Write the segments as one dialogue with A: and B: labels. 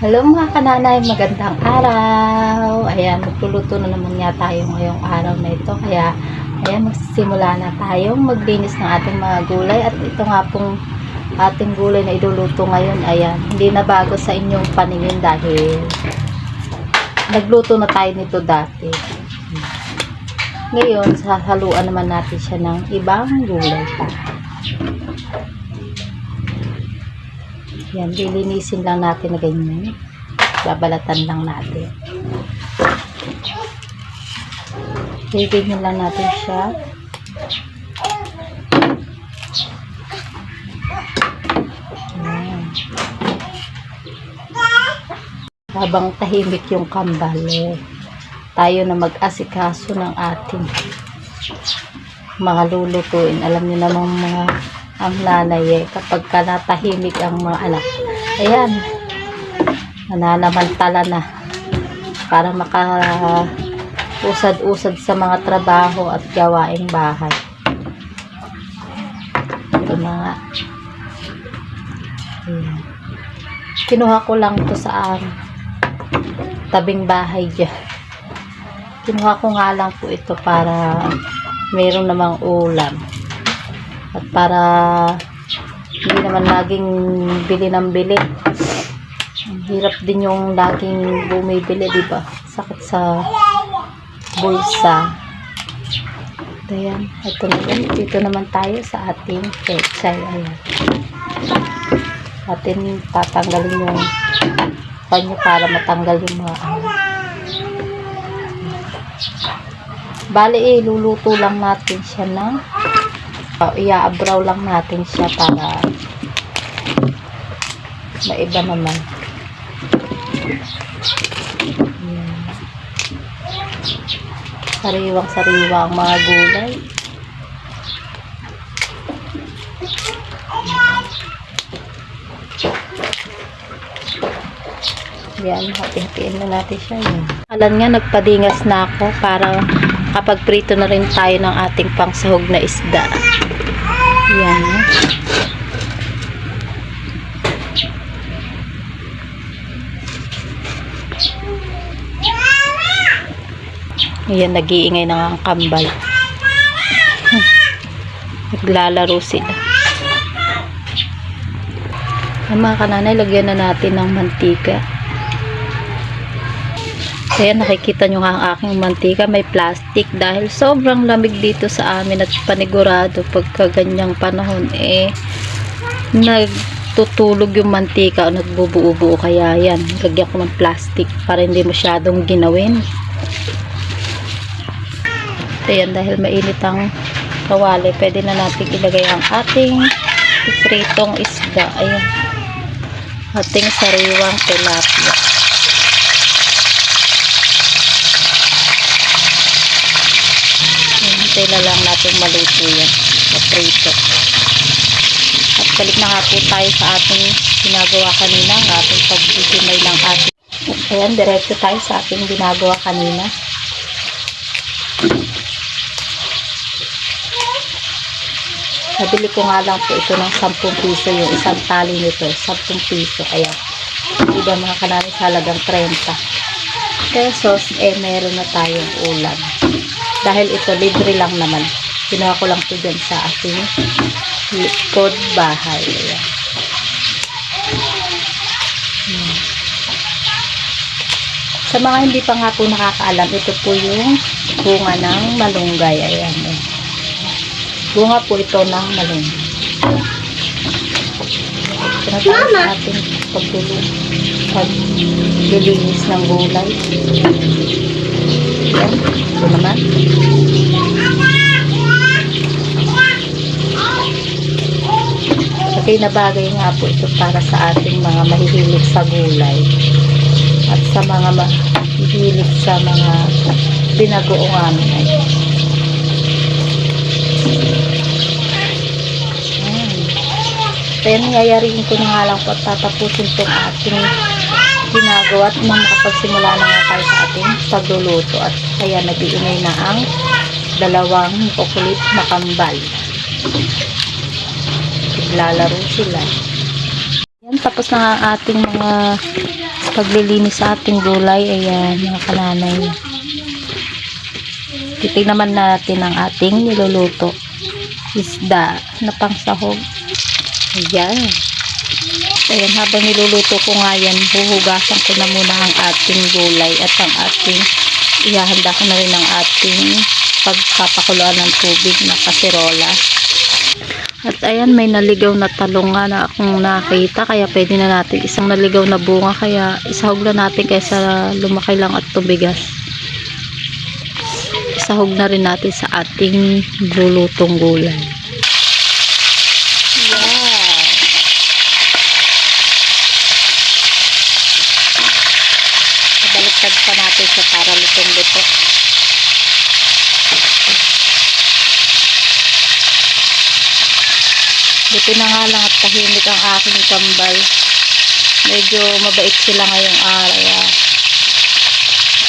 A: Hello mga kananay, magandang araw. Ayan, magluluto na naman nga tayo ngayong araw na ito. Kaya, ayan, magsisimula na tayong maglinis ng ating mga gulay. At ito nga pong ating gulay na iluluto ngayon. Ayan, hindi na bago sa inyong paningin dahil nagluto na tayo nito dati. Ngayon, sasaluan naman natin siya ng ibang gulay pa. Yan, lilinisin lang natin na ganyan. Babalatan lang natin. Ganyan lang natin siya. Yan. Habang tahimik yung kambal, tayo na mag-asikaso ng ating mga lulutuin. Alam niyo namang mga ang nanay kapag ka natahimik ang mga anak, ayan, nananamantala na para makausad-usad sa mga trabaho at gawaing bahay. Ito na nga. Ayan. Kinuha ko lang to sa tabing bahay dyan. Kinuha ko nga lang po ito para mayroon namang ulam. At para hindi naman laging bili ng bili. Ang hirap din yung laging bumibili, diba? Sakit sa bulsa. Ayan. Ito naman. Dito naman tayo sa ating pechay. Ayan. Atin tatanggalin yung panyo para matanggal yung mga bali luluto lang natin siya ng iaabraw lang natin siya para maiba naman. Sariwang sariwa ang mga gulay. Yan, hati-hatiin na natin siya. Yan. Alam nga, nagpadingas na ako para kapag prito na rin tayo ng ating pangsahog na isda. Yan. Ayan, nag-iingay na ang kambal. Naglalaro sila. Ang mga kananay, lagyan na natin ng mantika. Ayan, nakikita nyo nga ang aking mantika, may plastic dahil sobrang lamig dito sa amin at panigurado pagka ganyang panahon nagtutulog yung mantika o nagbubuo-buo, kaya yan, lagyan ko ng plastic para hindi masyadong ginawin. Ayan, dahil mainit ang kawali, pwede na natin ilagay ang ating pritong isda. Ayan, ating sariwang tilapia. Hintay na lang natin maluto yan, maprito. At balik na nga po tayo sa ating ginagawa kanina, ang ating pagsisimay ng ating. Ayan, diretso tayo sa ating ginagawa kanina. Nabili ko nga lang po ito ng 10 piso, yung isang tali nito, 10 piso. Ayan, diba mga kanani, sa halagang 30 pesos, meron na tayong ulam. Dahil ito, libre lang naman. Ginawa ko lang ito dyan sa ating likod bahay. Ayan. Sa mga hindi pa nga po nakakaalam, ito po yung bunga ng malunggay. Ayan. Bunga po ito ng malunggay. Ito na tayo sa ating paglilinis ng gulay. Ayan. Ito naman. Okay na bagay nga po ito para sa ating mga mahihilig sa gulay at sa mga mahihilig sa mga binagoong amin. Kaya nangyayariin ko na nga lang po at tatapusin itong ating ginagawa at makapagsimula na nga tayo sa ating pagluluto. At kaya nag-iingay na ang dalawang kukulit na kambal. Naglalaro sila. Tapos na ang ating mga paglilinis sa ating gulay. Ayan, mga kananay. Titignan naman natin ang ating niluluto. Isda na pangsahog. Ayan. Ayan, habang niluluto ko nga yan, huhugasan ko na muna ang ating gulay at ang ating, ihahanda ko na rin ang ating pagpapakuluan ng tubig na kaserola. At ayan, may naligaw na talong nga na akong nakita, kaya pwede na natin isang naligaw na bunga, kaya isahog na natin kaysa lumaki lang at tubigas. Isahog na rin natin sa ating lulutong gulay. Baliktad pa natin siya para lutong-luto. Buti na nga lang at tahimik ang aking kambal. Medyo mabait sila ngayong araw.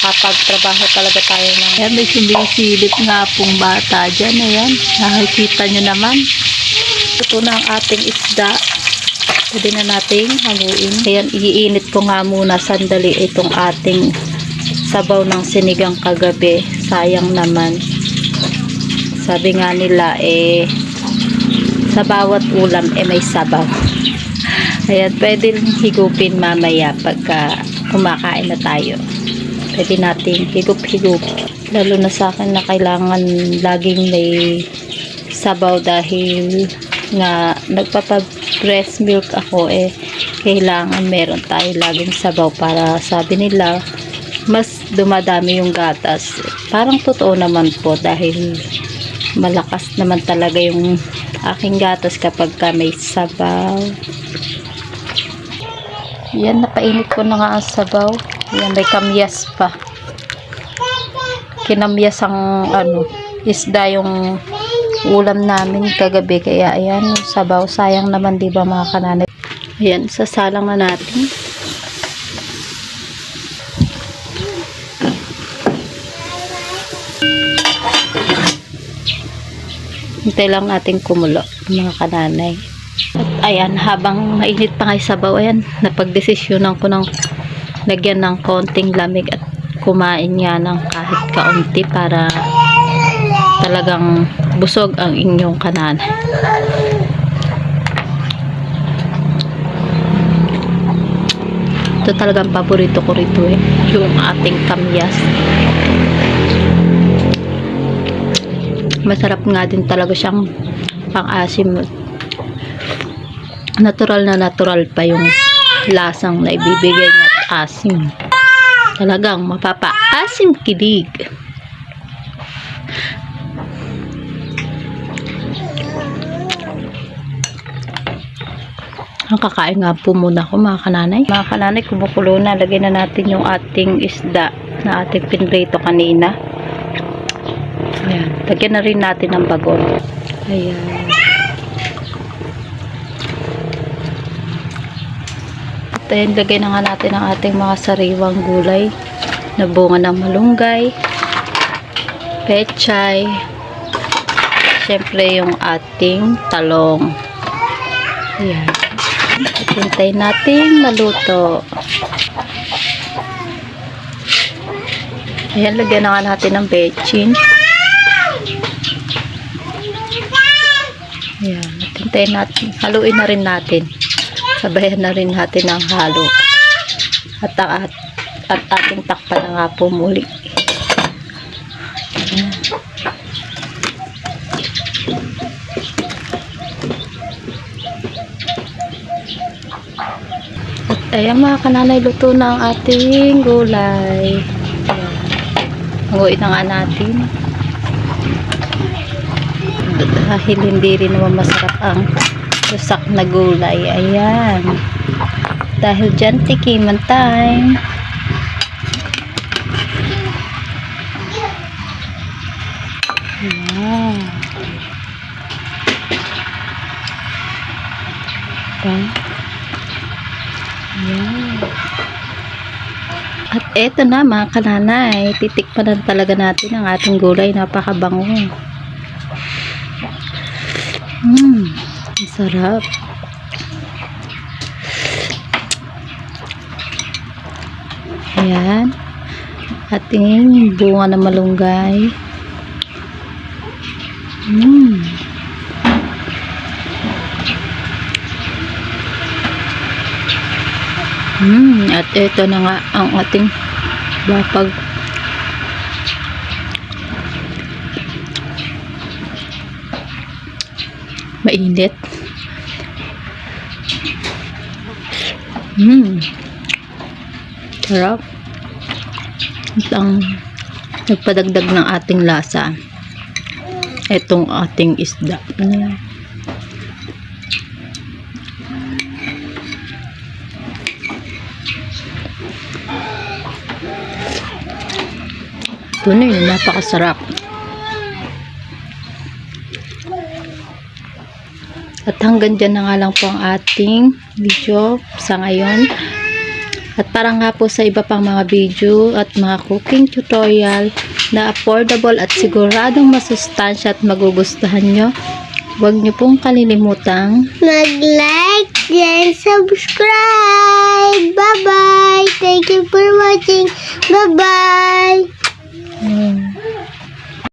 A: Kapag trabaho talaga tayo ng... Ayan, may sumisilip nga pong bata dyan. Ayan, nakikita nyo naman. Ito na ang ating isda. Pwede na nating haluin. Ayan, iinit ko nga muna sandali itong ating sabaw ng sinigang kagabi. Sayang naman. Sabi nga nila, sa bawat ulam, may sabaw. Ayan, pwede higupin mamaya pagka kumakain na tayo. Pwede nating higup-higup. Lalo na sa akin na kailangan laging may sabaw dahil nga nagpapa-breast milk ako, kailangan meron tayo laging sabaw para sabi nila mas dumadami yung gatas. Parang totoo naman po dahil malakas naman talaga yung aking gatas kapag ka may sabaw. Yan, napainit ko na nga ang sabaw. Yan, may kamyas pa. Kinamyas ang isda yung ulam namin kagabi, kaya ayan, sabaw. Sayang naman, di ba mga kananay? Ayan, sasalang na natin. Hintay lang natin kumulo, mga kananay. At ayan, habang mainit pa nga yung sabaw, ayan, napagdesisyonan ko ng lagyan ng konting lamig at kumain nga ng kahit kaunti para talagang busog ang inyong kananay. Ito talagang paborito ko rito, yung ating kamyas. Masarap nga din talaga siyang pang-asim. Natural na natural pa yung lasang na ibibigay niya at asim. Talagang mapapa-asim kilig. Ang kakain nga po muna ako, mga kananay. Mga kananay, kumukulo na. Lagyan na natin yung ating isda na ating pinrito kanina. Ayan. Lagyan na rin natin ng bagon. Ayan. At ayan, lagay na nga natin ang ating mga sariwang gulay na bunga ng malunggay, pechay, syempre yung ating talong. Ayan. Hintayin natin maluto. Ayan, lagyan na nga natin ng bechin. Ayan, hintayin natin. Haluin na rin natin. Sabayan na rin natin ang halo. At ating takpan na nga po muli. Ayan. Ayan mga kananay, luto na ang ating gulay. Hanguin na nga natin. Dahil hindi rin naman masarap ang susak na gulay. Ayan. Dahil dyan, tikiman time. Ayan. Ayan. Ayan. At eto na mga kananay, titikman na talaga natin ang ating gulay. Napakabango. Ang sarap. Ayan. Ating bunga na malunggay. At ito na nga ang ating bapag. Mainit. Sarap. At ang nagpadagdag ng ating lasa, itong ating isda. Ito na yun, napakasarap. At hanggang dyan na nga lang po ang ating video sa ngayon. At para nga po sa iba pang mga video at mga cooking tutorial na affordable at siguradong masustansya at magugustuhan nyo, huwag nyo pong kalilimutang
B: mag-like and subscribe. Bye-bye. Thank you for watching. Bye-bye.